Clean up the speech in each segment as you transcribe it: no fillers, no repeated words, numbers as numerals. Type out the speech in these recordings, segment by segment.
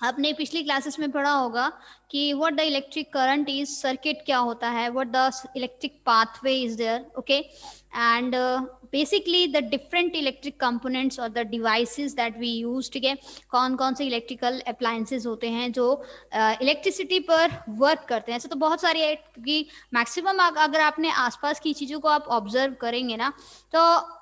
आपने पिछली क्लासेस में पढ़ा होगा कि what the electric current is, circuit क्या होता है, what the electric pathway is there, okay, and basically the different electric components और the devices that we use, ठीक है, कौन कौन से इलेक्ट्रिकल अप्लायंसेस होते हैं जो इलेक्ट्रिसिटी पर वर्क करते हैं। ऐसे तो बहुत सारी है, क्योंकि मैक्सिमम अगर आपने आसपास की चीज़ों को आप ऑब्जर्व करेंगे ना, तो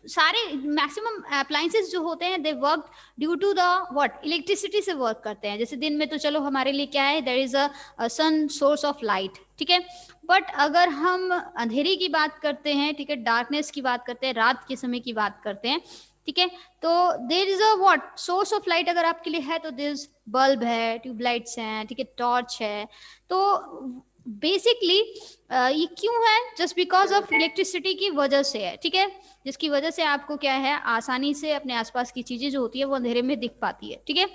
सारे मैक्सिमम अप्लायंसेस जो होते हैं they work due to the what, electricity से वर्क करते हैं। जैसे दिन में तो चलो हमारे लिए क्या है, there is a sun source of light, ठीक है, बट अगर हम अंधेरी की बात करते हैं, ठीक है, डार्कनेस की बात करते हैं, रात के समय की बात करते हैं, ठीक है, तो there is a what source of light अगर आपके लिए है, तो देयर इज बल्ब है, ट्यूबलाइट्स हैं, ठीक है, टॉर्च है। तो बेसिकली ये क्यों है, जस्ट बिकॉज ऑफ इलेक्ट्रिसिटी की वजह से है, ठीक है, जिसकी वजह से आपको क्या है, आसानी से अपने आसपास की चीजें जो होती है वो अंधेरे में दिख पाती है, ठीक है।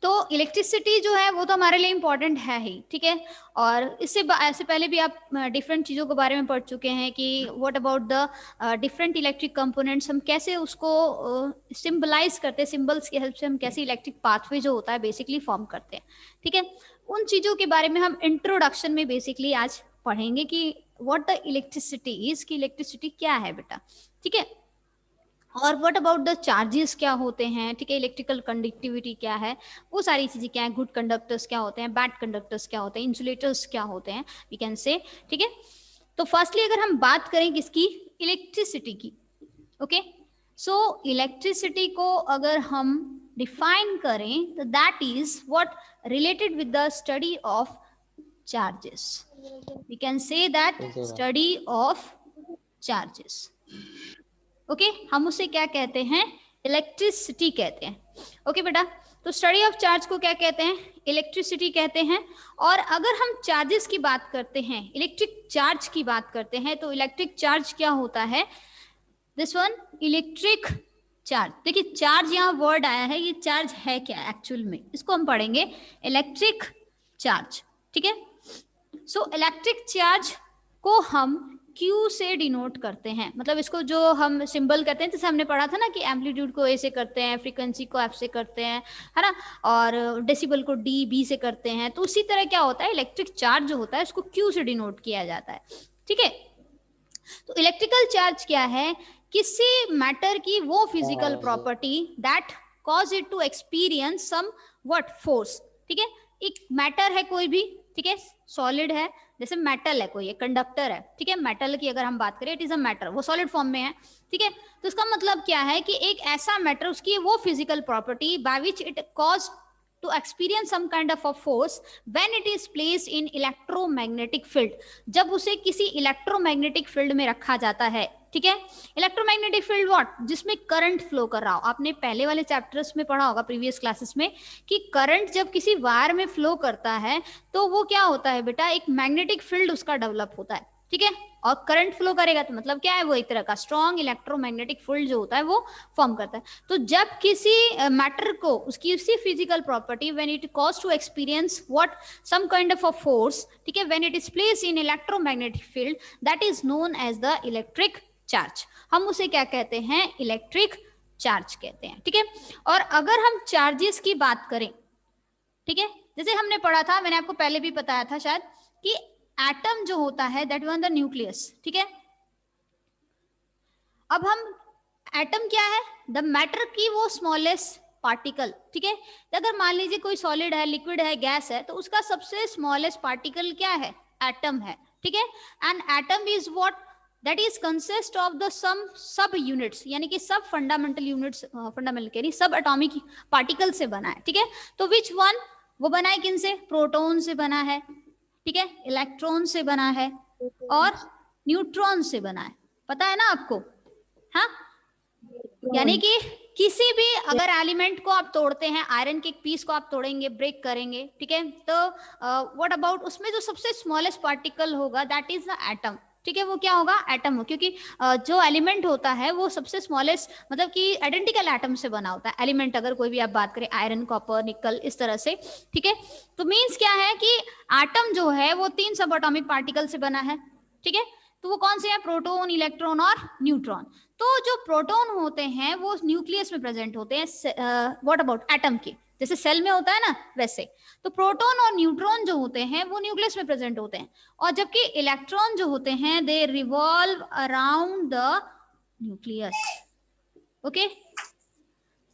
तो इलेक्ट्रिसिटी जो है वो तो हमारे लिए इम्पोर्टेंट है ही, ठीक है। और ऐसे पहले भी आप डिफरेंट चीज़ों के बारे में पढ़ चुके हैं कि what about the different electric components, हम कैसे उसको सिंबलाइज करते हैं, सिंबल्स की हेल्प से हम कैसे इलेक्ट्रिक पाथवे जो होता है बेसिकली फॉर्म करते हैं, ठीक है। उन चीज़ों के बारे में हम इंट्रोडक्शन में बेसिकली आज पढ़ेंगे कि व्हाट द इलेक्ट्रिसिटी इज, कि इलेक्ट्रिसिटी क्या है बेटा, ठीक है। और व्हाट अबाउट द चार्जेस क्या होते हैं, ठीक है, इलेक्ट्रिकल कंडक्टिविटी क्या है, वो सारी चीजें क्या है, गुड कंडक्टर्स क्या होते हैं, बैड कंडक्टर्स क्या होते हैं, इंसुलेटर्स क्या होते हैं, वी कैन से, ठीक है। तो फर्स्टली अगर हम बात करें किसकी, इलेक्ट्रिसिटी की, ओके, सो इलेक्ट्रिसिटी को अगर हम डिफाइन करें तो that is what related with the study of charges, we can say that study of charges, okay, हम उसे क्या कहते हैं, इलेक्ट्रिसिटी कहते हैं, ओके बेटा। तो स्टडी ऑफ चार्ज को क्या कहते हैं, इलेक्ट्रिसिटी कहते हैं। और अगर हम चार्जेस की बात करते हैं, इलेक्ट्रिक चार्ज की बात करते हैं, तो इलेक्ट्रिक चार्ज क्या होता है, दिस वन, इलेक्ट्रिक चार्ज। देखिए चार्ज यहाँ वर्ड आया है, ये चार्ज है क्या एक्चुअल में, इसको हम पढ़ेंगे इलेक्ट्रिक चार्ज, ठीक है। सो इलेक्ट्रिक चार्ज को हम Q से डिनोट करते हैं, मतलब इसको जो हम सिंबल कहते हैं, जैसे हमने पढ़ा था ना कि एम्पलीट्यूड को A से करते हैं, फ्रीक्वेंसी को F से करते हैं, है ना, और डेसिबल को D B से करते हैं, तो उसी तरह क्या होता है, इलेक्ट्रिक चार्ज जो होता है उसको Q से डिनोट किया जाता है, ठीक है। तो इलेक्ट्रिकल चार्ज क्या है, किसी मैटर की वो physical property that cause it to experience some what force, ठीक है। एक मैटर है कोई भी, ठीक है, सॉलिड है, जैसे मेटल है कोई, एक कंडक्टर है, ठीक है, मेटल की अगर हम बात करें, इट इज अ मैटर, वो सॉलिड फॉर्म में है, ठीक है। तो इसका मतलब क्या है कि एक ऐसा मैटर, उसकी वो physical property by which it cause to experience some kind of a force when it is placed in electromagnetic field, जब उसे किसी इलेक्ट्रोमैग्नेटिक फील्ड में रखा जाता है, ठीक है। इलेक्ट्रोमैग्नेटिक फील्ड व्हाट, जिसमें करंट फ्लो कर रहा हो, आपने पहले वाले चैप्टर्स में पढ़ा होगा प्रीवियस क्लासेस में कि करंट जब किसी वायर में फ्लो करता है तो वो क्या होता है बेटा, एक मैग्नेटिक फील्ड उसका डेवलप होता है, ठीक है। और करंट फ्लो करेगा तो मतलब क्या है, वो एक तरह का स्ट्रॉन्ग इलेक्ट्रोमैग्नेटिक फील्ड जो होता है वो फॉर्म करता है। तो जब किसी मैटर को उसकी उसी physical property when it cause to experience what some kind of a force, ठीक है, when it is placed in electromagnetic field, that is known as the electric charge. हम उसे क्या कहते हैं, इलेक्ट्रिक चार्ज कहते हैं, ठीक है। और अगर हम चार्जेस की बात करें, ठीक है, जैसे हमने पढ़ा था, मैंने आपको पहले भी बताया था शायद, कि एटम जो होता है दैट वन द न्यूक्लियस, ठीक है। अब हम एटम क्या है, द मैटर की वो स्मॉलेस्ट पार्टिकल, ठीक है। अगर मान लीजिए कोई सॉलिड है, लिक्विड है, गैस है, तो उसका सबसे स्मॉलेस्ट पार्टिकल क्या है, एटम है, ठीक है। And atom is what, that is consist of the some sub units, यानी कि सब फंडामेंटल यूनिट्स, फंडामेंटल कह रही, सब एटॉमिक पार्टिकल से बना है, ठीक है। तो विच वन, वो बना है किन से, प्रोटॉन से बना है, ठीक है, इलेक्ट्रॉन से बना है, और न्यूट्रॉन से बना है, पता है ना आपको, हाँ। यानी कि किसी भी अगर एलिमेंट को आप तोड़ते हैं, आयरन के एक पीस को आप तोड़ेंगे, ब्रेक करेंगे, ठीक है, तो व्हाट अबाउट उसमें जो सबसे स्मॉलेस्ट पार्टिकल होगा दैट इज द एटम, ठीक है, वो क्या होगा, एटम हो, क्योंकि जो एलिमेंट होता है वो सबसे स्मॉलेस्ट, मतलब कि आइडेंटिकल एटम से बना होता है एलिमेंट, अगर कोई भी आप बात करें, आयरन, कॉपर, निकल, इस तरह से, ठीक है। तो मीन्स क्या है कि एटम जो है वो 3 सब एटॉमिक पार्टिकल से बना है, ठीक है। तो वो कौन से हैं? प्रोटॉन, इलेक्ट्रॉन और न्यूट्रॉन। तो जो प्रोटॉन होते हैं वो न्यूक्लियस में प्रेजेंट होते हैं, व्हाट अबाउट एटम के, जैसे सेल में होता है ना वैसे। तो प्रोटॉन और न्यूट्रॉन जो होते हैं वो न्यूक्लियस में प्रेजेंट होते हैं, और जबकि इलेक्ट्रॉन जो होते हैं दे revolve around the nucleus. Okay,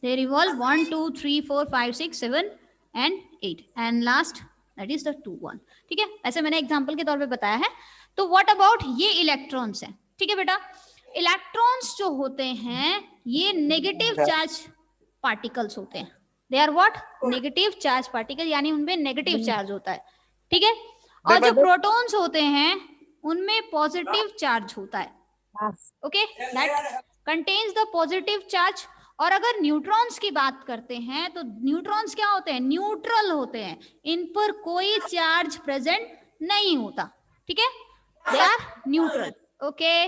they revolve 1 2 3 4 5 6 7 and 8 and last that is the 2 1। ठीक है, ऐसे मैंने एग्जांपल के तौर पे बताया है। तो व्हाट अबाउट ये इलेक्ट्रॉन्स हैं। ठीक है बेटा, इलेक्ट्रॉन्स जो होते हैं ये नेगेटिव चार्ज पार्टिकल्स होते हैं। They are what? Negative charge particle, यानी उनमें नेगेटिव चार्ज होता है। ठीक है, और जो प्रोटॉन्स होते हैं उनमें पॉजिटिव चार्ज होता है। Okay, that contains the positive charge. और अगर न्यूट्रॉन्स की बात करते हैं तो न्यूट्रॉन्स क्या होते हैं? न्यूट्रल होते हैं, इन पर कोई चार्ज प्रेजेंट नहीं होता। ठीक है, they are neutral. Okay,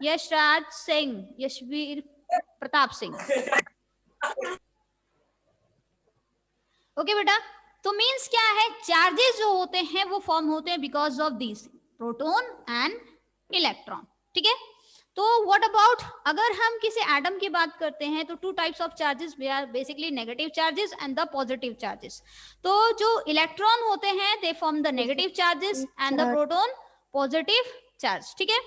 Yashraj Singh, Yashveer Pratap Singh. Okay बेटा, तो मींस क्या है? चार्जेस जो होते हैं वो फॉर्म होते हैं because of this proton and electron. ठीक है, तो व्हाट अबाउट अगर हम किसी एटम की बात करते हैं तो two types of charges, they are basically negative charges and the positive charges. तो जो इलेक्ट्रॉन होते हैं they form the negative charges and the proton positive charge. ठीक है,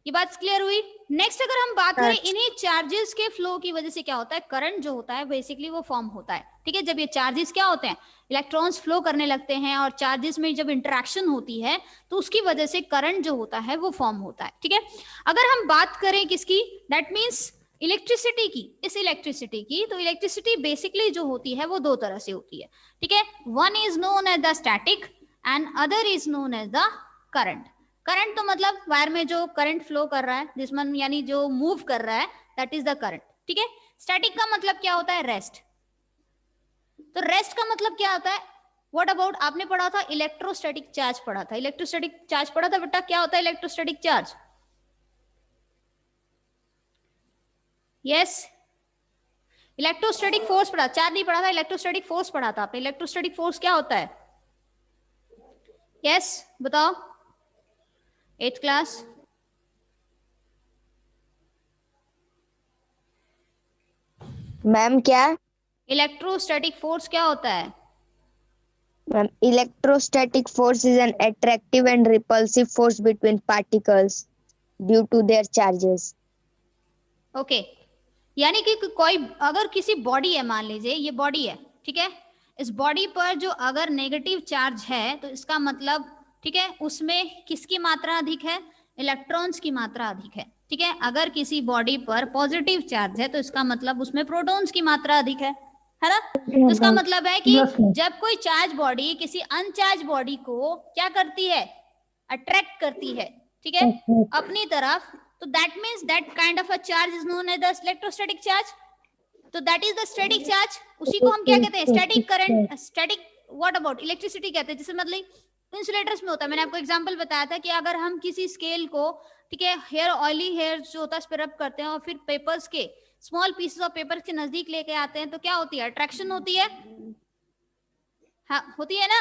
ये बात क्लियर हुई। नेक्स्ट अगर हम बात करें इन्हीं चार्जेस के फ्लो की वजह से क्या होता है? करंट जो होता है बेसिकली वो फॉर्म होता है। ठीक है, जब ये चार्जेस क्या होते हैं? इलेक्ट्रॉन्स फ्लो करने लगते हैं, और चार्जेस में जब इंटरेक्शन होती है तो उसकी वजह से करंट जो होता है वो फॉर्म होता है। ठीक है, अगर हम बात करें किसकी, दैट मीन्स इलेक्ट्रिसिटी की, इस इलेक्ट्रिसिटी की, तो इलेक्ट्रिसिटी बेसिकली जो होती है वो दो तरह से होती है। ठीक है, one is known as the static and other is known as the current. Current तो मतलब वायर में जो करंट फ्लो कर रहा है, जिसमें यानी जो मूव कर रहा है, दैट इज द करंट। ठीक है, स्टैटिक का मतलब क्या होता है? रेस्ट। तो रेस्ट का मतलब क्या होता है? व्हाट अबाउट आपने पढ़ा था इलेक्ट्रोस्टैटिक चार्ज पढ़ा था, इलेक्ट्रोस्टैटिक चार्ज पढ़ा था बेटा, क्या होता है electrostatic charge? Yes, electrostatic force पढ़ा, चार्ज नहीं पढ़ा था, इलेक्ट्रोस्टैटिक फोर्स पढ़ा था आपने। इलेक्ट्रोस्टैटिक फोर्स क्या होता है? यस, बताओ, 8th क्लास। मैम क्या? इलेक्ट्रोस्टैटिक फोर्स क्या होता है? Ma'am, electrostatic force is an attractive and repulsive force between particles due to their charges. Okay, यानी कि कोई अगर किसी बॉडी है, मान लीजिए ये बॉडी है, ठीक है, इस बॉडी पर जो अगर नेगेटिव चार्ज है तो इसका मतलब, ठीक है, उसमें किसकी मात्रा अधिक है? इलेक्ट्रॉन्स की मात्रा अधिक है। ठीक है, अगर किसी बॉडी पर पॉजिटिव चार्ज है तो इसका मतलब उसमें प्रोटॉन्स की मात्रा अधिक है ना? तो इसका मतलब है कि जब कोई चार्ज बॉडी किसी अनचार्ज बॉडी को क्या करती है? अट्रैक्ट करती है, ठीक है, अपनी तरफ, तो that means that kind of a charge is known as the electrostatic charge. तो that is the static charge, उसी को हम क्या कहते हैं? Static current, static what about electricity कहते हैं। जैसे मतलब इंसुलेटर्स में होता है, मैंने आपको एग्जांपल बताया था कि अगर हम किसी स्केल को, ठीक है, हेयर ऑयली हेयर जो होता है उस पर रब करते हैं और फिर पेपर्स के स्मॉल पीसेस ऑफ पेपर के नजदीक लेके आते हैं तो क्या होती है? अट्रैक्शन होती है। हाँ, होती है ना?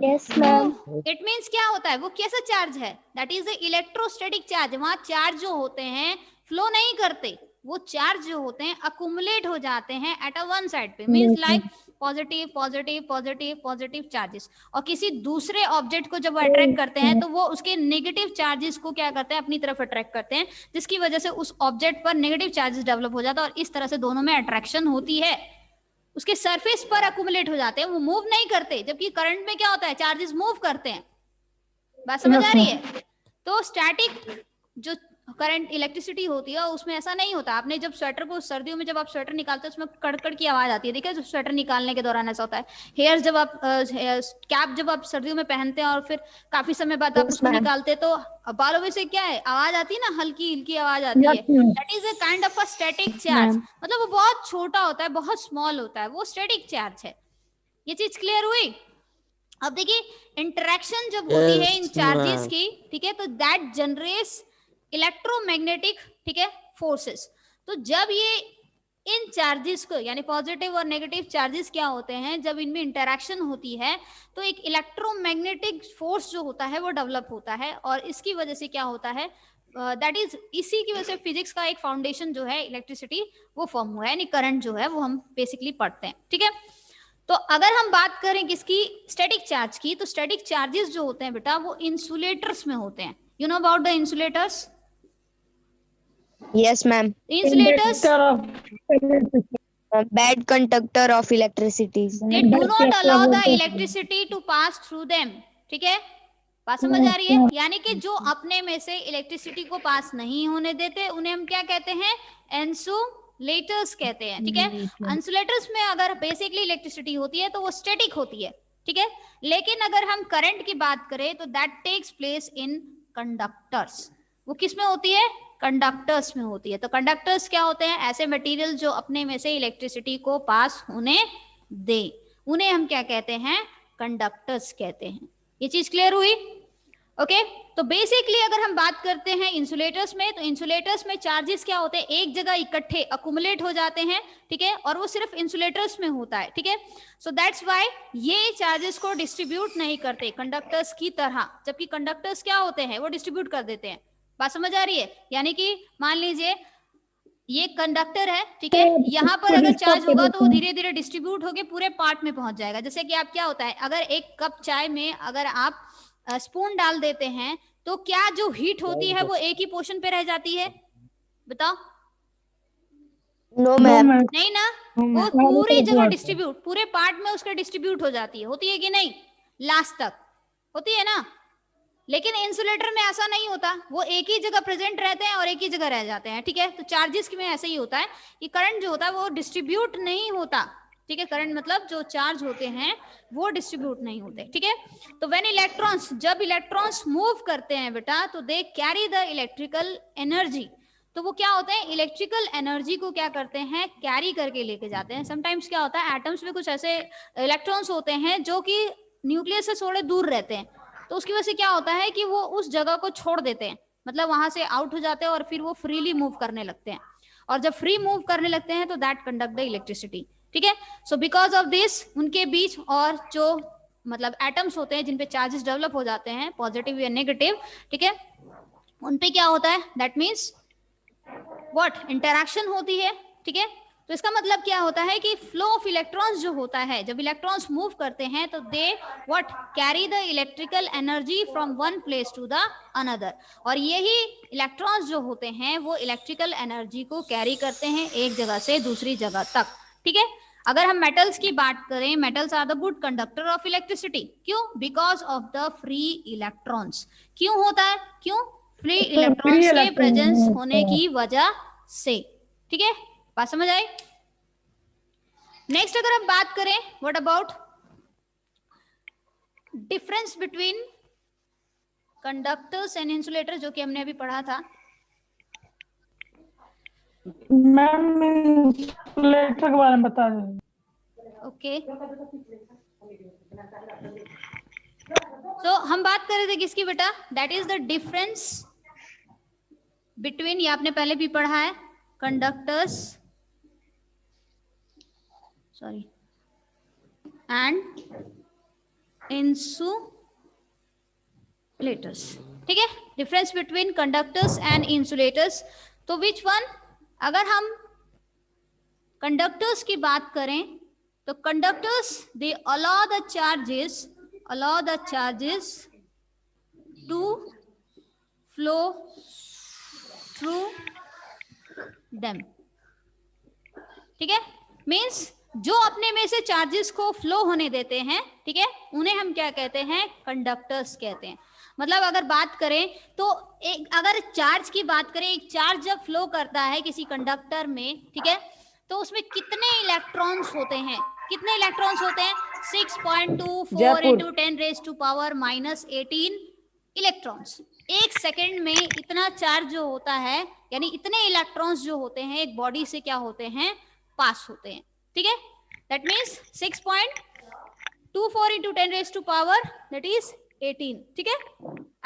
Yes ma'am. इट मीन्स क्या होता है? वो कैसा चार्ज है? That is the electrostatic charge. वहां चार्ज जो होते हैं फ्लो नहीं करते, वो चार्ज जो होते हैं अकुमुलेट हो जाते हैं एट अ वन साइड पे, means like positive positive positive positive charges. और किसी दूसरे ऑब्जेक्ट को जब वो अट्रैक्ट करते हैं तो वो उसके नेगेटिव चार्जेस को क्या करते हैं? अपनी तरफ अट्रैक्ट करते हैं, जिसकी वजह से उस ऑब्जेक्ट पर नेगेटिव चार्जेस डेवलप हो जाता है और इस तरह से दोनों में अट्रैक्शन होती है, उसके सरफेस पर अकुमुलेट हो जाते हैं, वो मूव नहीं करते। जबकि करंट में क्या होता है? चार्जेस मूव करते हैं। बात समझ आ रही है? तो स्टैटिक जो करंट इलेक्ट्रिसिटी होती है उसमें ऐसा नहीं होता। आपने जब स्वेटर को सर्दियों में जब आप स्वेटर निकालते हैं उसमें कड़कड़ की आवाज आती है, देखिए, जो स्वेटर निकालने के दौरान ऐसा होता है। हेयर जब आप कैप जब आप सर्दियों में पहनते हैं और फिर काफी समय बाद आप उसको निकालते हैं तो बालों में से क्या है? आवाज आती है ना, हल्की हल्की आवाज आती है। That is a kind of a static charge, मतलब वो बहुत छोटा होता है, बहुत स्मॉल होता है, वो स्टैटिक चार्ज है। ये चीज क्लियर हुई? अब देखिए, इंटरेक्शन जब होती है इन चार्जेस की, ठीक है, तो दैट जनरेट्स इलेक्ट्रोमैग्नेटिक, ठीक है, फोर्सेस। तो जब ये इन चार्जेस को, यानी पॉजिटिव और नेगेटिव चार्जेस क्या होते हैं, जब इनमें इंटरेक्शन होती है तो एक इलेक्ट्रोमैग्नेटिक फोर्स जो होता है वो डेवलप होता है, और इसकी वजह से क्या होता है, दैट इज, इसी की वजह से फिजिक्स का एक फाउंडेशन जो है इलेक्ट्रिसिटी वो फॉर्म हुआ है, यानी करंट जो है वो हम बेसिकली पढ़ते हैं, ठीक है। तो अगर हम बात करें किसकी, स्टैटिक चार्ज की, तो स्टैटिक चार्जेस जो होते हैं बेटा वो इंसुलेटर्स में होते हैं। You know about the insulators? Yes, ma'am. Insulators, Bad conductor of electricity. they do not allow the electricity to pass through them, ठीक है, बात समझ आ रही है? यानी कि जो अपने में से इलेक्ट्रिसिटी को पास नहीं होने देते उन्हें हम क्या कहते हैं, इंसुलेटर्स कहते हैं, ठीक है। इंसुलेटर्स में अगर बेसिकली इलेक्ट्रिसिटी होती है तो वो स्टैटिक होती है, ठीक है, लेकिन अगर हम करंट की बात करें तो that takes place in conductors. वो किस में होती है, कंडक्टर्स में होती है। तो कंडक्टर्स क्या होते हैं, ऐसे मटेरियल जो अपने में से इलेक्ट्रिसिटी को पास होने दे, उन्हें हम क्या कहते हैं, कंडक्टर्स कहते हैं। ये चीज क्लियर हुई? ओके तो बेसिकली अगर हम बात करते हैं इंसुलेटर्स में, तो इंसुलेटर्स में चार्जेस क्या होते हैं, एक जगह इकट्ठे अकुमुलेट हो जाते हैं, ठीक है, और वो सिर्फ इंसुलेटर्स में होता है, ठीक है। सो दैट्स व्हाई ये चार्जेस को डिस्ट्रीब्यूट नहीं करते कंडक्टर्स की तरह, जबकि कंडक्टर्स क्या होते हैं, वो डिस्ट्रीब्यूट कर देते हैं। बात समझ आ रही है? यानी कि मान लीजिए ये कंडक्टर है, ठीक है, यहाँ पर अगर चार्ज होगा तो वो धीरे धीरे डिस्ट्रीब्यूट होके पूरे पार्ट में पहुंच जाएगा। जैसे कि आप क्या होता है, अगर एक कप चाय में अगर आप स्पून डाल देते हैं तो क्या जो हीट होती है वो एक ही पोर्शन पे रह जाती है, बताओ? No, ma'am. नहीं ना, वो पूरी जगह डिस्ट्रीब्यूट, पूरे पार्ट में उसका डिस्ट्रीब्यूट हो जाती है, होती है कि नहीं, लास्ट तक होती है ना। लेकिन इंसुलेटर में ऐसा नहीं होता, वो एक ही जगह प्रेजेंट रहते हैं और एक ही जगह रह जाते हैं, ठीक है। तो चार्जेस में ऐसे ही होता है कि करंट जो होता है वो डिस्ट्रीब्यूट नहीं होता, ठीक है, करंट मतलब जो चार्ज होते हैं वो डिस्ट्रीब्यूट नहीं होते, ठीक है। तो व्हेन इलेक्ट्रॉन्स, जब इलेक्ट्रॉन्स मूव करते हैं बेटा, तो they carry the electrical energy. तो वो क्या होते हैं, इलेक्ट्रिकल एनर्जी को क्या करते हैं, कैरी करके लेके जाते हैं। समटाइम्स क्या होता है, एटम्स में कुछ ऐसे इलेक्ट्रॉन्स होते हैं जो कि न्यूक्लियस से थोड़े दूर रहते हैं, तो उसकी वजह से क्या होता है कि वो उस जगह को छोड़ देते हैं, मतलब वहां से आउट हो जाते हैं और फिर वो फ्रीली मूव करने लगते हैं, और जब फ्री मूव करने लगते हैं तो दैट कंडक्ट द इलेक्ट्रिसिटी, ठीक है। सो बिकॉज ऑफ दिस उनके बीच और जो मतलब एटम्स होते हैं जिन पे चार्जेस डेवलप हो जाते हैं, पॉजिटिव या नेगेटिव, ठीक है, उन पे क्या होता है, दैट मीन्स व्हाट, इंटरैक्शन होती है, ठीक है। तो इसका मतलब क्या होता है कि फ्लो ऑफ इलेक्ट्रॉन्स जो होता है, जब इलेक्ट्रॉन्स मूव करते हैं तो they what, carry the electrical energy from one place to the another, और यही इलेक्ट्रॉन्स जो होते हैं वो इलेक्ट्रिकल एनर्जी को कैरी करते हैं एक जगह से दूसरी जगह तक, ठीक है। अगर हम मेटल्स की बात करें, metals are the good conductor of electricity, क्यों, because of the free electrons. क्यों होता है, क्यों, फ्री इलेक्ट्रॉन्स के प्रेजेंस होने की वजह से, ठीक है, बात समझ आई? नेक्स्ट अगर हम बात करें, what about difference between conductors and insulator, जो कि हमने अभी पढ़ा था। मैम इंसुलेटर के बारे में बता दें। ओके तो हम बात कर रहे थे किसकी बेटा, that is the difference between, ये आपने पहले भी पढ़ा है, कंडक्टर्स सॉरी एंड इंसुलेटर्स, ठीक है, difference between conductors and insulators. तो विच वन, अगर हम कंडक्टर्स की बात करें तो conductors they allow the charges to flow through them, ठीक है, मीन्स जो अपने में से चार्जेस को फ्लो होने देते हैं, ठीक है, उन्हें हम क्या कहते हैं, कंडक्टर्स कहते हैं। मतलब अगर बात करें तो एक, अगर चार्ज की बात करें, एक चार्ज जब फ्लो करता है किसी कंडक्टर में, ठीक है, तो उसमें कितने इलेक्ट्रॉन्स होते हैं, कितने इलेक्ट्रॉन्स होते हैं, 6.24 into 10 raise to power -18 electrons. एक सेकेंड में इतना चार्ज जो होता है, यानी इतने इलेक्ट्रॉन्स जो होते हैं एक बॉडी से क्या होते हैं, पास होते हैं, ठीक है। That means 6.24 into 10 raise to power that is 18, ठीक है,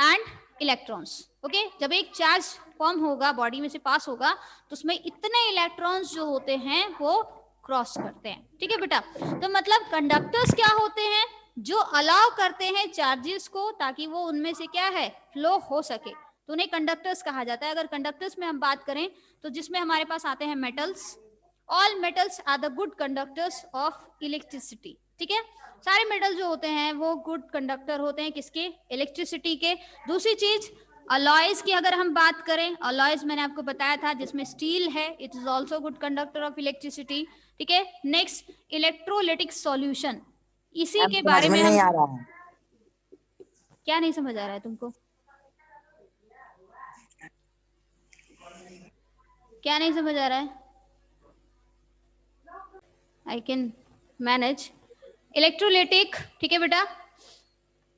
एंड इलेक्ट्रॉन्स। ओके, जब एक चार्ज फॉर्म होगा, बॉडी में से पास होगा, तो उसमें इतने इलेक्ट्रॉन्स जो होते हैं वो क्रॉस करते हैं। ठीक है बेटा, तो मतलब कंडक्टर्स क्या होते हैं, जो अलाउ करते हैं चार्जेस को ताकि वो उनमें से क्या है, फ्लो हो सके, तो उन्हें कंडक्टर्स कहा जाता है। अगर कंडक्टर्स में हम बात करें तो जिसमें हमारे पास आते हैं metals, all metals are the good conductors of electricity. ठीक है, सारे मेटल जो होते हैं वो गुड कंडक्टर होते हैं, किसके, इलेक्ट्रिसिटी के। दूसरी चीज अलॉयज की अगर हम बात करें, अलॉयज मैंने आपको बताया था जिसमें स्टील है, it is also good conductor of electricity. ठीक है, नेक्स्ट इलेक्ट्रोलिटिक सॉल्यूशन, इसी मैम के समझ बारे में में नहीं आ हम, रहा है। क्या नहीं समझ आ रहा है तुमको, क्या नहीं समझ आ रहा है? I can manage. इलेक्ट्रोलिटिक, ठीक है बेटा,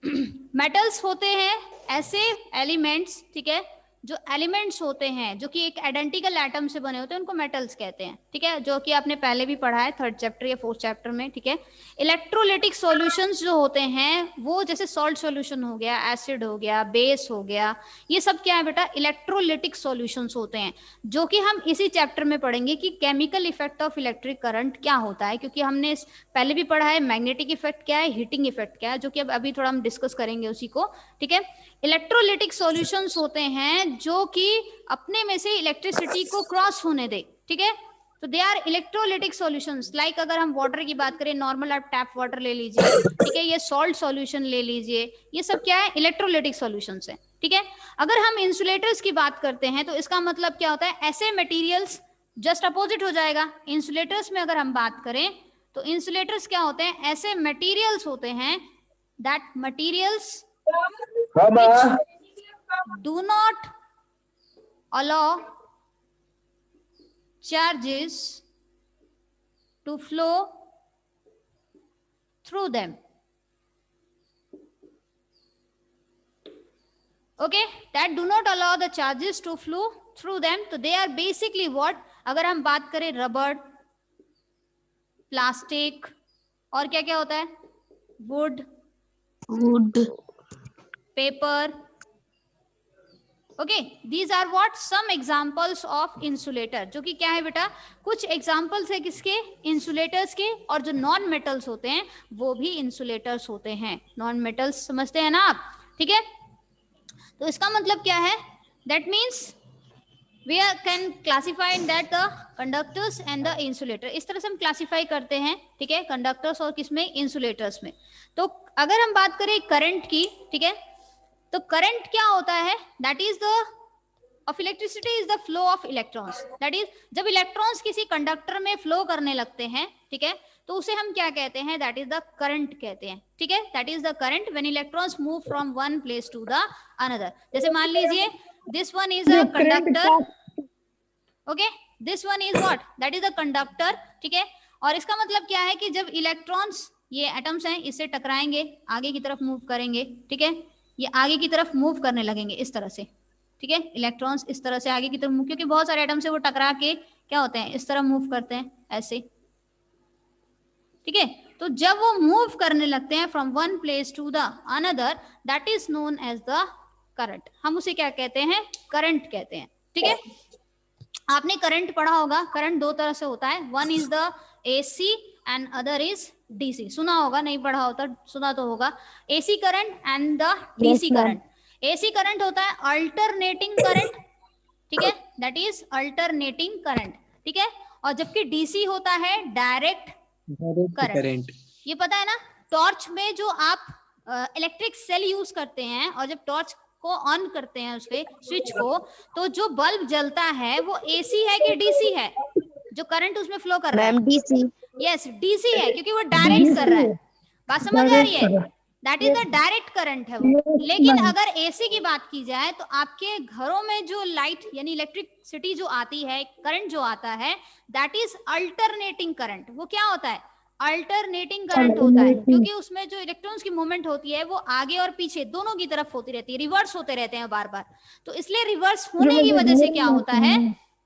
मेटल्स होते हैं ऐसे एलिमेंट्स, ठीक है, जो एलिमेंट्स होते हैं जो कि एक आइडेंटिकल एटम से बने होते हैं, उनको मेटल्स कहते हैं। ठीक है, जो कि आपने पहले भी पढ़ा है 3rd चैप्टर या 4th चैप्टर में। ठीक है, इलेक्ट्रोलिटिक सॉल्यूशंस जो होते हैं वो जैसे सॉल्ट सॉल्यूशन हो गया, एसिड हो गया, बेस हो गया, ये सब क्या है बेटा, इलेक्ट्रोलिटिक सॉल्यूशंस होते हैं, जो कि हम इसी चैप्टर में पढ़ेंगे कि chemical effect of electric current क्या होता है, क्योंकि हमने पहले भी पढ़ा है मैग्नेटिक इफेक्ट क्या है, हीटिंग इफेक्ट क्या है, जो कि अब अभी थोड़ा हम डिस्कस करेंगे उसी को। ठीक है, इलेक्ट्रोलिटिक सॉल्यूशंस होते हैं जो कि अपने में से इलेक्ट्रिसिटी को क्रॉस होने दे। ठीक है, तो they are electrolytic solutions. Like अगर हम वाटर की बात करें, नॉर्मल आप टैप वाटर ले लीजिए, ठीक है, ये सॉल्ट सॉल्यूशन ले लीजिए, ये सब क्या है, इलेक्ट्रोलिटिक सॉल्यूशंस है। ठीक है, अगर हम इंसुलेटर्स की बात करते हैं तो इसका मतलब क्या होता है, ऐसे मटेरियल्स, जस्ट अपोजिट हो जाएगा। इंसुलेटर्स में अगर हम बात करें तो इंसुलेटर्स क्या होते हैं, ऐसे मटेरियल्स होते हैं, that materials which do not allow charges to flow through them. Okay, that do not allow the charges to flow through them, तो they are basically what, अगर हम बात करें रबर, प्लास्टिक, और क्या क्या होता है, wood, paper. Okay, these are what, some examples of insulator, जो कि क्या है बेटा, कुछ एग्जांपल्स है किसके, इंसुलेटर्स के। और जो नॉन मेटल्स होते हैं वो भी इंसुलेटर्स होते हैं, नॉन मेटल्स समझते हैं ना आप। ठीक है, तो इसका मतलब क्या है, that means we can classify in that the conductors and the insulator, इस तरह से हम क्लासीफाई करते हैं। ठीक है, कंडक्टर्स और किसमें, इंसुलेटर्स में। तो अगर हम बात करें करंट की, ठीक है, तो करंट क्या होता है, that is the of electricity is the flow of electrons, that is जब इलेक्ट्रॉन्स किसी कंडक्टर में फ्लो करने लगते हैं, ठीक है, तो उसे हम क्या कहते हैं, दैट इज द करंट कहते हैं। ठीक है, that is the current when electrons move from one place to the another. जैसे मान लीजिए this one is a conductor, okay, this one is what, that is the conductor. ठीक है, और इसका मतलब क्या है कि जब इलेक्ट्रॉन्स, ये एटम्स हैं, इससे टकराएंगे, आगे की तरफ मूव करेंगे, ठीक है, ये आगे की तरफ मूव करने लगेंगे इस तरह से। ठीक है, इलेक्ट्रॉन्स इस तरह से आगे की तरफ मूव, क्योंकि बहुत सारे एटम से वो टकरा के क्या होते हैं, इस तरह मूव करते हैं, ऐसे। ठीक है, तो जब वो मूव करने लगते हैं from one place to the another, that is known as the current, हम उसे क्या कहते हैं, करंट कहते हैं। ठीक है, आपने करंट पढ़ा होगा, करंट दो तरह से होता है, one is the AC and other is DC, सुना होगा, नहीं पढ़ा होता, सुना तो होगा, AC current and the DC current. AC current होता है अल्टरनेटिंग करंट, ठीक है, दैट इज अल्टरनेटिंग करंट। ठीक है, और जबकि डीसी होता है डायरेक्ट करंट। ये पता है ना, टॉर्च में जो आप इलेक्ट्रिक सेल यूज करते हैं, और जब टॉर्च को ऑन करते हैं उसके स्विच को, तो जो बल्ब जलता है वो एसी है कि डीसी है, जो करंट उसमें फ्लो कर रहा है, डीसी, यस डीसी है, क्योंकि वो डायरेक्ट कर रहा है। बात समझ आ रही है, that is the direct current है वो। लेकिन अगर एसी की बात की जाए तो आपके घरों में जो लाइट यानी इलेक्ट्रिसिटी जो आती है, करंट जो आता है, दैट इज अल्टरनेटिंग करंट। वो क्या होता है, अल्टरनेटिंग करंट होता है, क्योंकि उसमें जो इलेक्ट्रॉन्स की मूवमेंट होती है वो आगे और पीछे दोनों की तरफ होती रहती है, रिवर्स होते रहते हैं बार बार। तो इसलिए रिवर्स होने की वजह से क्या होता है,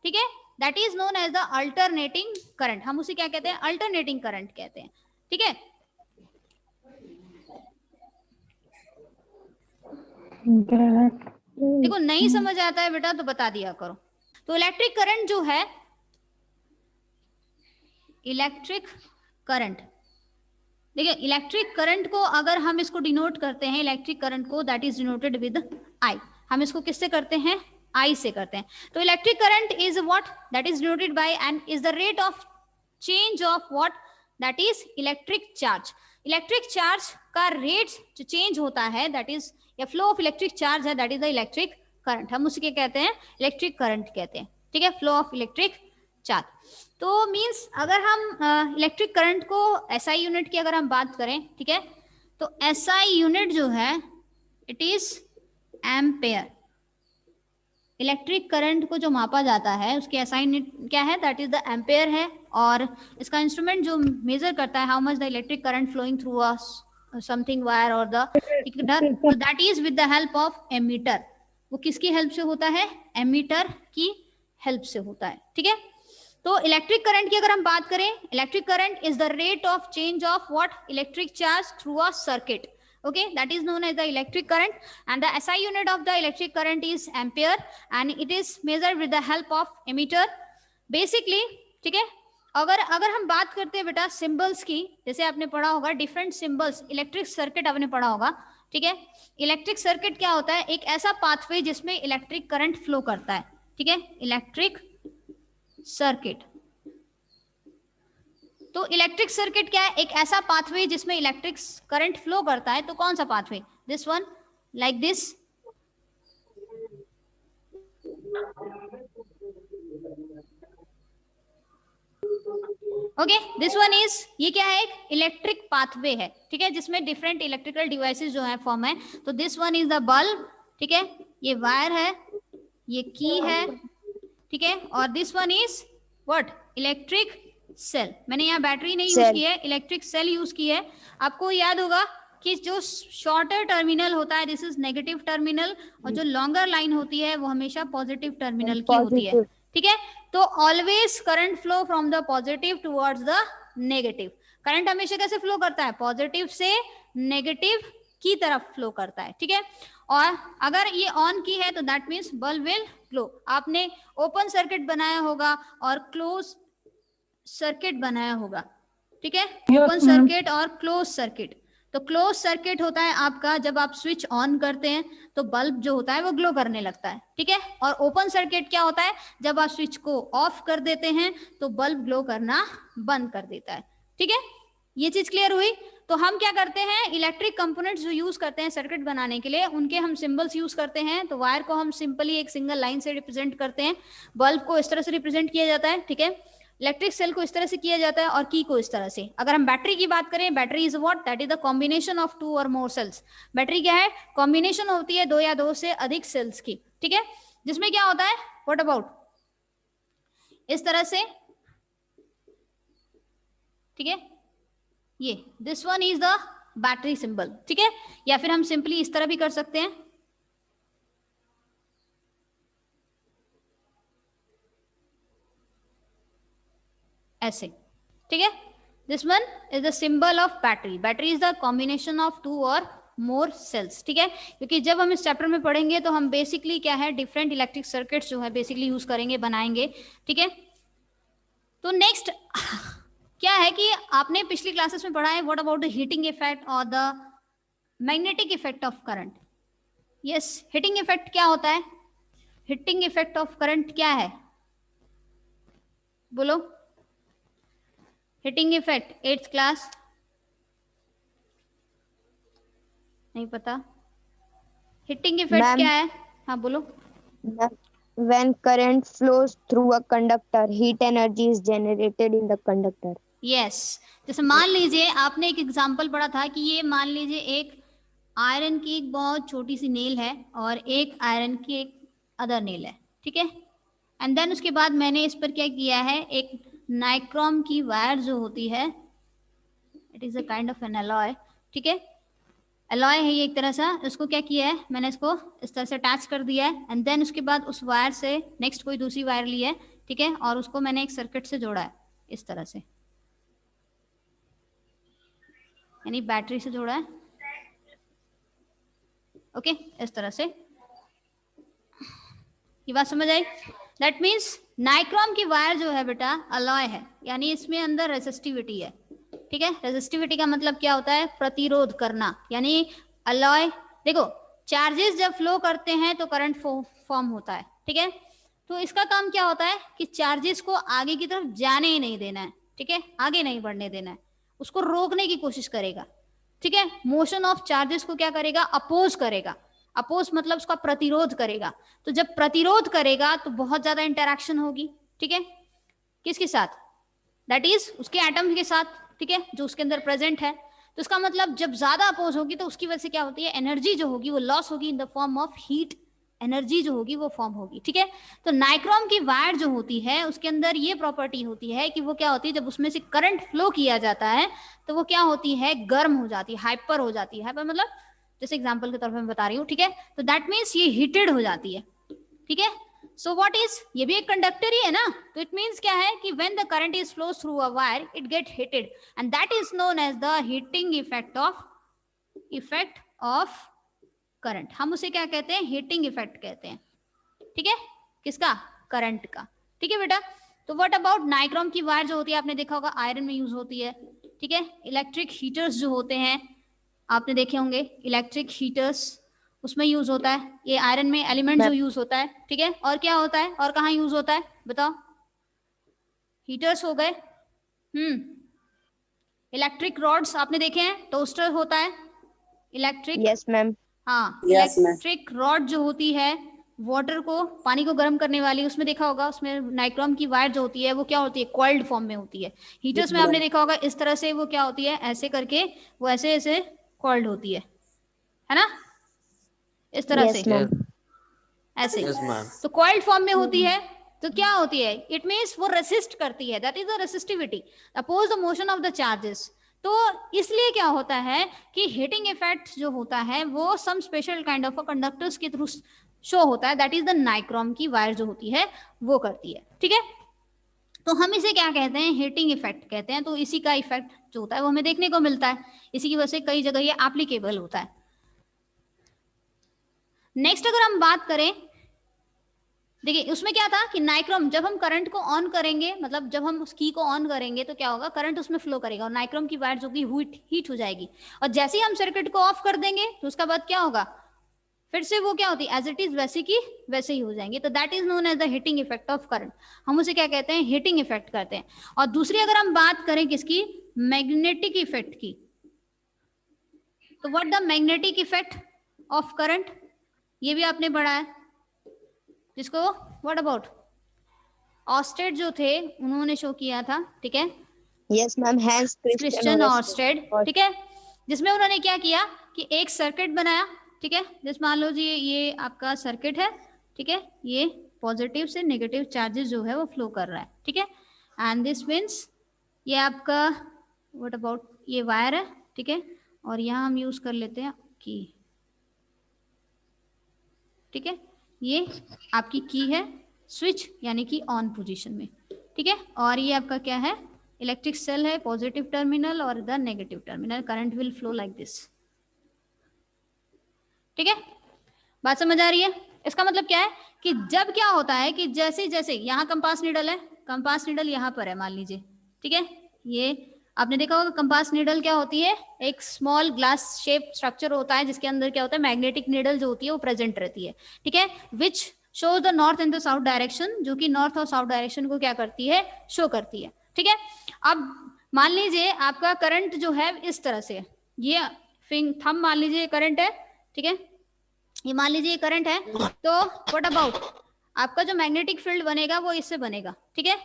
ठीक है, that is known as the alternating current, हम उसे क्या कहते हैं, अल्टरनेटिंग करंट कहते हैं। ठीक है, देखो नहीं समझ आता है बेटा तो बता दिया करो। तो इलेक्ट्रिक करंट जो है, इलेक्ट्रिक करंट, देखिए इलेक्ट्रिक करंट को अगर हम इसको डिनोट करते हैं, इलेक्ट्रिक करंट को, that is denoted with I. हम इसको किससे करते हैं? आई से करते हैं। तो electric current is what? That is denoted by and is the rate of change of what? That is electric charge. Electric charge का रेट जो चेंज होता है, दैट इज या फ्लो ऑफ इलेक्ट्रिक चार्ज है, that is the electric current. हम उसके कहते हैं इलेक्ट्रिक करंट कहते हैं, ठीक है, फ्लो ऑफ इलेक्ट्रिक चार्ज। तो मींस अगर हम इलेक्ट्रिक करंट को एसआई यूनिट की अगर हम बात करें, ठीक है, तो एसआई यूनिट जो है it is ampere. Electric current को जो मापा जाता है उसकी एसआई यूनिट क्या है? दैट इज द एम्पेयर है। और इसका इंस्ट्रूमेंट जो मेजर करता है how much the electric current flowing through a something wire और द, तो that is with the help of ammeter. वो किसकी हेल्प से होता है? एमीटर की हेल्प से होता है, ठीक है। तो इलेक्ट्रिक करंट की अगर हम बात करें, electric current is the rate of change of what? Electric charge through a circuit, okay, that is known as the electric current, and the SI unit of the electric current is ampere and it is measured with the help of ammeter basically, ठीक है। अगर हम बात करते हैं बेटा symbols की, जैसे आपने पढ़ा होगा डिफरेंट सिंबल्स, इलेक्ट्रिक सर्किट आपने पढ़ा होगा, ठीक है। इलेक्ट्रिक सर्किट क्या होता है? एक ऐसा पाथवे जिसमें इलेक्ट्रिक करंट फ्लो करता है, ठीक है, इलेक्ट्रिक सर्किट। तो इलेक्ट्रिक सर्किट क्या है? एक ऐसा पाथवे जिसमें इलेक्ट्रिक करंट फ्लो करता है। तो कौन सा pathway? This one, like this, okay, this one is, ये क्या है? एक इलेक्ट्रिक पाथवे है, ठीक है, जिसमें डिफरेंट इलेक्ट्रिकल डिवाइसेस जो है फॉर्म है। तो this one is the bulb, ठीक है, ये वायर है, ये की है, ठीक है, और this one is what? Electric cell. मैंने यहाँ बैटरी नहीं यूज की है, इलेक्ट्रिक सेल यूज की है। आपको याद होगा कि जो शॉर्टर टर्मिनल होता है दिस इज नेगेटिव टर्मिनल, और जो लॉन्गर लाइन होती है वो हमेशा पॉजिटिव टर्मिनल की होती है, ठीक है। तो always current flow from the positive towards the negative. Current हमेशा कैसे फ्लो करता है? पॉजिटिव से नेगेटिव की तरफ फ्लो करता है, ठीक है। और अगर ये ऑन की है तो that means bulb will glow. आपने ओपन सर्किट बनाया होगा और क्लोज सर्किट बनाया होगा, ठीक है, ओपन सर्किट और क्लोज सर्किट। तो क्लोज सर्किट होता है आपका जब आप स्विच ऑन करते हैं तो बल्ब जो होता है वो ग्लो करने लगता है, ठीक है। और ओपन सर्किट क्या होता है? जब आप स्विच को ऑफ कर देते हैं तो बल्ब ग्लो करना बंद कर देता है, ठीक है। ये चीज क्लियर हुई? तो हम क्या करते हैं, इलेक्ट्रिक कंपोनेंट्स जो यूज करते हैं सर्किट बनाने के लिए उनके हम सिंबल्स यूज करते हैं। तो वायर को हम सिंपली एक सिंगल लाइन से रिप्रेजेंट करते हैं, बल्ब को इस तरह से रिप्रेजेंट किया जाता है, ठीक है, इलेक्ट्रिक सेल को इस तरह से किया जाता है और की को इस तरह से। अगर हम बैटरी की बात करें, battery is what? That is the combination of two or more sales. Battery क्या है? कॉम्बिनेशन होती है दो या दो से अधिक सेल्स की, ठीक है, जिसमें क्या होता है? व्हाट अबाउट इस तरह से, ठीक है, ये this one is the battery symbol, ठीक है। या फिर हम सिंपली इस तरह भी कर सकते हैं, ऐसे, ठीक है। This one is the symbol of battery. Battery is the combination of two or more sales, ठीक है। क्योंकि जब हम इस चैप्टर में पढ़ेंगे तो हम बेसिकली क्या है, डिफरेंट इलेक्ट्रिक सर्किट्स जो है बेसिकली यूज करेंगे, बनाएंगे, ठीक है। तो नेक्स्ट क्या है कि आपने पिछली क्लासेस में पढ़ा है what about the heating effect और the magnetic effect of current. Yes, heating effect क्या होता है? हीटिंग इफेक्ट ऑफ करंट क्या है? बोलो, हीटिंग इफेक्ट 8th क्लास, नहीं पता हीटिंग इफेक्ट क्या है? हाँ बोलो। When current flows through a conductor, heat energy is generated in the conductor. Yes, जैसे मान लीजिए आपने एक एग्जांपल पढ़ा था कि ये मान लीजिए एक आयरन की एक बहुत छोटी सी नेल है और एक आयरन की एक अदर नेल है, ठीक है। एंड देन उसके बाद मैंने इस पर क्या किया है, एक नाइक्रोम की वायर जो होती है, it is a kind of N alloy, ठीक है, एलॉय है ये एक तरह सा। इसको क्या किया है, मैंने इसको इस तरह से अटैच कर दिया है एंड देन उसके बाद उस वायर से नेक्स्ट कोई दूसरी वायर ली है, ठीक है, और उसको मैंने एक सर्किट से जोड़ा है इस तरह से, यानी बैटरी से जोड़ा है, ओके, इस तरह से। ये बात समझ आई? दैट मीन्स नाइक्रोम की वायर जो है बेटा अलॉय है, यानी इसमें अंदर रेसिस्टिविटी है। ठीक है, रेसिस्टिविटी का मतलब क्या होता है? प्रतिरोध करना, यानी अलॉय। देखो चार्जेस जब फ्लो करते हैं तो करंट फॉर्म होता है। ठीक है, तो इसका काम क्या होता है कि चार्जेस को आगे की तरफ जाने ही नहीं देना है। ठीक है, आगे नहीं बढ़ने देना है, उसको रोकने की कोशिश करेगा। ठीक है, मोशन ऑफ चार्जेस को क्या करेगा? अपोज करेगा। अपोज मतलब उसका प्रतिरोध करेगा। तो जब प्रतिरोध करेगा तो बहुत ज्यादा इंटरैक्शन होगी। ठीक है, किसके साथ? दैट इज उसके एटम के साथ। ठीक है, जो उसके अंदर प्रेजेंट है। तो इसका मतलब जब ज्यादा अपोज होगी तो उसकी वजह से क्या होती है? एनर्जी जो होगी वो लॉस होगी in the form of heat. Energy जो होगी वो फॉर्म होगी। ठीक है, तो नाइक्रोम की वायर जो होती है उसके अंदर ये प्रॉपर्टी होती है कि वो क्या होती है, जब उसमें से करंट फ्लो किया जाता है तो वो क्या होती है? गर्म हो जाती है, हाइपर हो जाती है। हाइपर मतलब जैसे एग्जांपल के तौर पे मैं बता रही हूँ। ठीक है, तो दैट मीन्स ये हीटेड हो जाती है। ठीक है, सो व्हाट इज, ये भी एक कंडक्टर ही है ना, तो इट मीन्स क्या है कि when the current is flows through a wire it get heated and that is known as the heating effect of current. हम उसे क्या कहते हैं? हीटिंग इफेक्ट कहते हैं। ठीक है, किसका? करंट का। ठीक है बेटा, तो व्हाट अबाउट नाइक्रोम की वायर जो होती है, आपने देखा होगा आयरन में यूज होती है। ठीक है, इलेक्ट्रिक हीटर्स जो होते हैं आपने देखे होंगे, इलेक्ट्रिक हीटर्स उसमें यूज होता है। ये आयरन में एलिमेंट जो यूज होता है। ठीक है, और क्या होता है और कहाँ यूज होता है बताओ? हीटर्स हो गए। इलेक्ट्रिक रॉड्स आपने देखे हैं, टोस्टर होता है इलेक्ट्रिक। Yes ma'am. हाँ, यस मैम। इलेक्ट्रिक रॉड जो होती है वाटर को, पानी को गर्म करने वाली, उसमें देखा होगा उसमें नाइक्रोम की वायर जो होती है वो क्या होती है? कॉइल्ड फॉर्म में होती है। हीटर्स में आपने देखा होगा इस तरह से वो क्या होती है? ऐसे करके वो ऐसे ऐसे कॉइल्ड होती है ना, इस तरह से यस मैम। ऐसे। Yes ma'am. तो कॉइल्ड फॉर्म में होती है तो क्या होती है? इट मीन्स वो रेसिस्ट करती है, that is the resistivity, oppose the motion of the charges. तो इसलिए क्या होता है कि हीटिंग इफेक्ट जो होता है वो some special kind of conductors के थ्रू शो होता है, दैट इज द नाइक्रोम की वायर जो होती है वो करती है। ठीक है, तो हम इसे क्या कहते हैं? हीटिंग इफेक्ट कहते हैं। तो इसी का इफेक्ट जो होता है वो हमें देखने को मिलता है, इसी की वजह से कई जगह ये एप्लीकेबल होता है। नेक्स्ट अगर हम बात करें, देखिए उसमें क्या था कि नाइक्रोम जब हम करंट को ऑन करेंगे, मतलब जब हम उस की को ऑन करेंगे तो क्या होगा? करंट उसमें फ्लो करेगा और नाइक्रोम की वायर जो कि हीट हो जाएगी। और जैसे ही हम सर्किट को ऑफ कर देंगे तो उसका बाद क्या होगा? फिर से वो क्या होती है? एज इट इज वैसे की वैसे ही हो जाएंगे। तो that is known as the heating effect of current. हम उसे क्या कहते हैं? हीटिंग इफेक्ट करते हैं। और दूसरी अगर हम बात करें किसकी? मैग्नेटिक इफेक्ट की, तो what the magnetic effect of current, ये भी आपने पढ़ा है, जिसको व्हाट अबाउट ऑस्टेड जो थे उन्होंने शो किया था। ठीक है, yes ma'am, Hans Christian Oersted. ठीक है, जिसमें उन्होंने क्या किया कि एक सर्किट बनाया। ठीक है, जैसे मान लो जी ये आपका सर्किट है। ठीक है, ये पॉजिटिव से नेगेटिव चार्जेस जो है वो फ्लो कर रहा है। ठीक है, एंड दिस मीन्स ये आपका व्हाट अबाउट ये वायर है। ठीक है, और यहाँ हम यूज कर लेते हैं की। ठीक है, ये आपकी की है, स्विच यानी कि ऑन पोजीशन में। ठीक है, और ये आपका क्या है? इलेक्ट्रिक सेल है, पॉजिटिव टर्मिनल और the negative terminal, current will flow like this. ठीक है, बात समझ आ रही है? इसका मतलब क्या है कि जब क्या होता है कि जैसे जैसे यहाँ कंपास नीडल है, कंपास नीडल यहाँ पर है मान लीजिए। ठीक है, ये आपने देखा होगा कंपास नीडल क्या होती है? एक स्मॉल ग्लास शेप स्ट्रक्चर होता है जिसके अंदर क्या होता है? मैग्नेटिक नीडल जो होती है वो प्रेजेंट रहती है। ठीक है, which shows the north and the south direction, जो कि नॉर्थ और साउथ डायरेक्शन को क्या करती है? शो करती है। ठीक है, अब मान लीजिए आपका करंट जो है इस तरह से, ये थंब मान लीजिए करंट है। ठीक है, ये मान लीजिए करंट है, तो व्हाट अबाउट आपका जो मैग्नेटिक फील्ड बनेगा वो इससे बनेगा। ठीक है,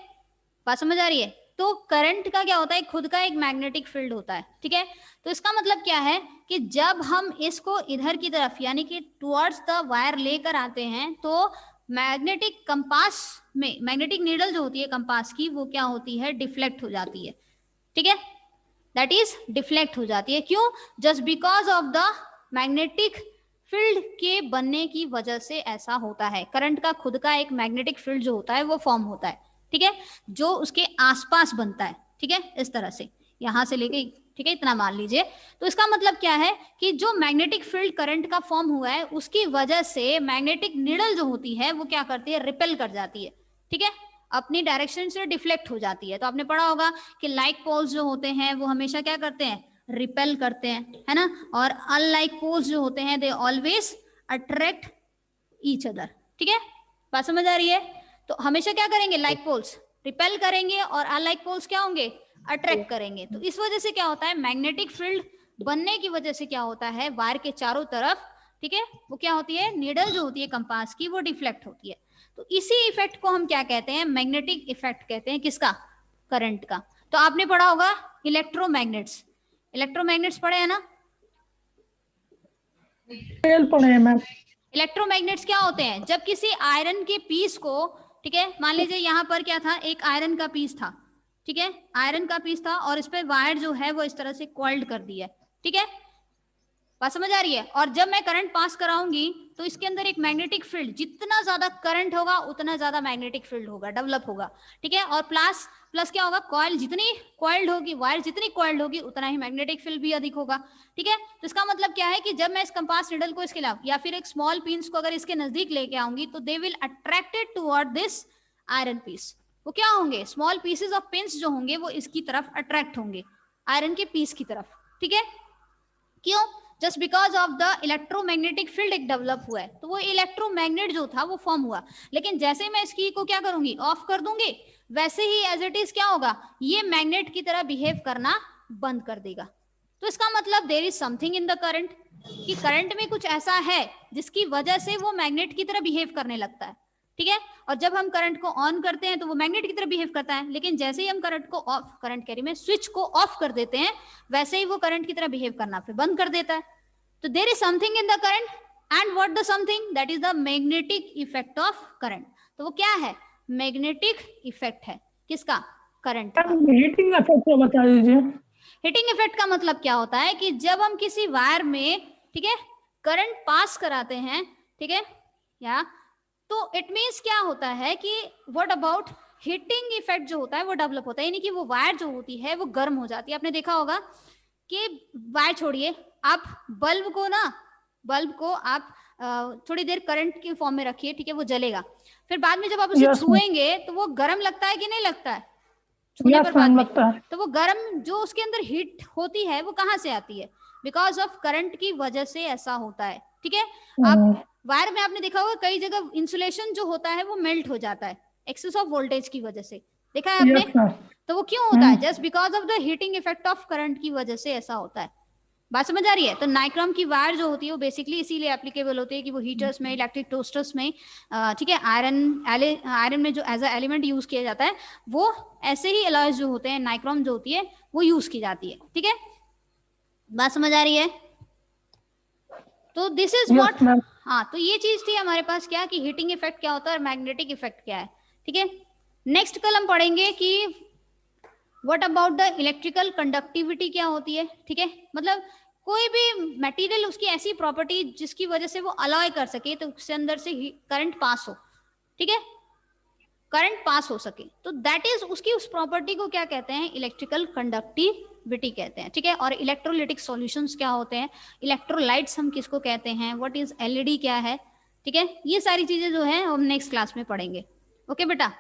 बात समझ आ रही है? तो करंट का क्या होता है? खुद का एक मैग्नेटिक फील्ड होता है। ठीक है, तो इसका मतलब क्या है कि जब हम इसको इधर की तरफ यानी कि टुवर्ड्स द वायर लेकर आते हैं तो मैग्नेटिक कंपास में मैग्नेटिक नीडल जो होती है कंपास की वो क्या होती है? डिफ्लेक्ट हो जाती है। ठीक है, दैट इज डिफ्लेक्ट हो जाती है। क्यों? Just because of the magnetic field के बनने की वजह से ऐसा होता है। करंट का खुद का एक मैग्नेटिक फील्ड जो होता है वो फॉर्म होता है। ठीक है, जो उसके आसपास बनता है। ठीक है, इस तरह से यहां से लेके ठीक है, इतना मान लीजिए। तो इसका मतलब क्या है कि जो मैग्नेटिक फील्ड करंट का फॉर्म हुआ है उसकी वजह से मैग्नेटिक नीडल जो होती है वो क्या करती है, रिपेल कर जाती है, ठीक है, अपनी डायरेक्शन से डिफ्लेक्ट हो जाती है। तो आपने पढ़ा होगा कि लाइक पोल्स जो होते हैं वो हमेशा क्या करते हैं, रिपेल करते हैं, है ना, और अनलाइक पोल्स जो होते हैं they always attract each other, ठीक है, बात समझ आ रही है। तो हमेशा क्या करेंगे, लाइक पोल्स रिपेल करेंगे और अनलाइक पोल्स क्या होंगे, अट्रैक्ट करेंगे। तो इस वजह से क्या होता है, मैग्नेटिक फील्ड बनने की वजह से क्या होता है, वायर के चारों तरफ, ठीक है, वो क्या होती है, नीडल जो होती है कंपास की वो डिफ्लेक्ट होती है। तो इसी इफेक्ट को हम क्या कहते हैं, मैग्नेटिक इफेक्ट कहते हैं, किसका, करंट का। तो आपने पढ़ा होगा इलेक्ट्रोमैग्नेट्स, इलेक्ट्रोमैग्नेट्स पढ़े हैं ना, तेल पड़े हैं मैम। इलेक्ट्रोमैग्नेट्स क्या होते हैं, जब किसी आयरन के पीस को, ठीक है, मान लीजिए यहाँ पर क्या था, एक आयरन का पीस था, ठीक है, आयरन का पीस था और इस पे वायर जो है वो इस तरह से कॉइल्ड कर दी है, ठीक है, बात समझ आ रही है। और जब मैं करंट पास कराऊंगी तो इसके अंदर एक मैग्नेटिक फील्ड, जितना ज्यादा करंट होगा उतना ज्यादा मैग्नेटिक फील्ड होगा, डेवलप होगा, ठीक है, और प्लस प्लस क्या होगा, कॉइल जितनी कॉइल्ड होगी, वायर जितनी कॉइल्ड होगी उतना ही मैग्नेटिक फील्ड भी अधिक होगा, ठीक है। तो इसका मतलब क्या है कि जब मैं इस कंपास नीडल को इसके खिलाफ या फिर एक स्मॉल पिंस को अगर इसके नजदीक लेके आऊंगी तो they will attracted toward this iron piece, वो क्या होंगे, स्मॉल पीसेस ऑफ पिंस जो होंगे वो इसकी तरफ अट्रैक्ट होंगे, आयरन के पीस की तरफ, ठीक है, क्यों, just because of the electromagnetic field एक डेवलप हुआ है, तो वो इलेक्ट्रोमैग्नेट जो था वो फॉर्म हुआ। लेकिन जैसे ही मैं इसकी को क्या करूंगी, ऑफ कर दूंगी, वैसे ही एज इट इज क्या होगा, ये मैग्नेट की तरह बिहेव करना बंद कर देगा। तो इसका मतलब there is something in the current, कि करंट में कुछ ऐसा है जिसकी वजह से वो मैग्नेट की तरह बिहेव करने लगता है, ठीक है। और जब हम करंट को ऑन करते हैं तो वो मैग्नेट की तरह बिहेव करता है, लेकिन जैसे ही हम करंट को ऑफ, करंट कैरी में स्विच को ऑफ कर देते हैं, वैसे ही वो करंट की तरह बिहेव करना फिर बंद कर देता है। तो there is something in the current, and what the something, that is the magnetic effect of current. तो वो क्या है, मैग्नेटिक इफेक्ट है, किसका, करंट का। हीटिंग इफेक्ट को बता दीजिए। हिटिंग इफेक्ट का मतलब क्या होता है कि जब हम किसी वायर में, ठीक है, करंट पास कराते हैं, ठीक है, या तो इट मीन्स क्या होता है कि व्हाट अबाउट हीटिंग इफेक्ट जो होता है वो डेवलप होता है, यानी कि वो वायर जो होती है वो गर्म हो जाती है। आपने देखा होगा कि वायर छोड़िए, आप बल्ब को ना, बल्ब को आप थोड़ी देर करंट की फॉर्म में रखिए, ठीक है, वो जलेगा, फिर बाद में जब आप उसे Yes, छुएंगे तो वो गर्म लगता है कि नहीं लगता है, छूने पर यस बाद मैम में, लगता है। तो वो गर्म जो उसके अंदर हीट होती है वो कहाँ से आती है, बिकॉज ऑफ करंट की वजह से ऐसा होता है, ठीक है। आप वायर में आपने देखा होगा कई जगह इंसुलेशन जो होता है वो मेल्ट हो जाता है एक्सेस ऑफ वोल्टेज की वजह से, देखा है आपने। Yes ma'am. तो वो क्यों होता है, just because of the heating effect of current की वजह से ऐसा होता है, बात समझ आ रही है। तो नाइक्रोम की वायर जो होती है वो बेसिकली इसीलिए एप्लीकेबल होती है कि वो हीटर्स में, इलेक्ट्रिक टोस्टर्स में, ठीक है, आयरन में जो एज अ एलिमेंट यूज किया जाता है, वो ऐसे ही अलॉयज जो होते हैं, नाइक्रोम जो होती है वो यूज की जाती है, ठीक है, बात समझ आ रही है। तो this is what, yes ma'am. हाँ, तो ये चीज थी हमारे पास क्या, कि हीटिंग इफेक्ट क्या होता है और मैग्नेटिक इफेक्ट क्या है, ठीक है। नेक्स्ट कल हम पढ़ेंगे कि what about the electrical conductivity क्या होती है, ठीक है, मतलब कोई भी मटेरियल उसकी ऐसी प्रॉपर्टी जिसकी वजह से वो अलॉय कर सके, तो उसके अंदर से करंट पास हो, ठीक है, करंट पास हो सके, तो दैट इज उसकी उस प्रॉपर्टी को क्या कहते हैं, इलेक्ट्रिकल कंडक्टिविटी कहते हैं, ठीक है। और इलेक्ट्रोलिटिक सॉल्यूशंस क्या होते हैं, इलेक्ट्रोलाइट्स हम किसको कहते हैं, व्हाट इज एलईडी क्या है, ठीक है, ये सारी चीजें जो है हम नेक्स्ट क्लास में पढ़ेंगे। ओके बेटा।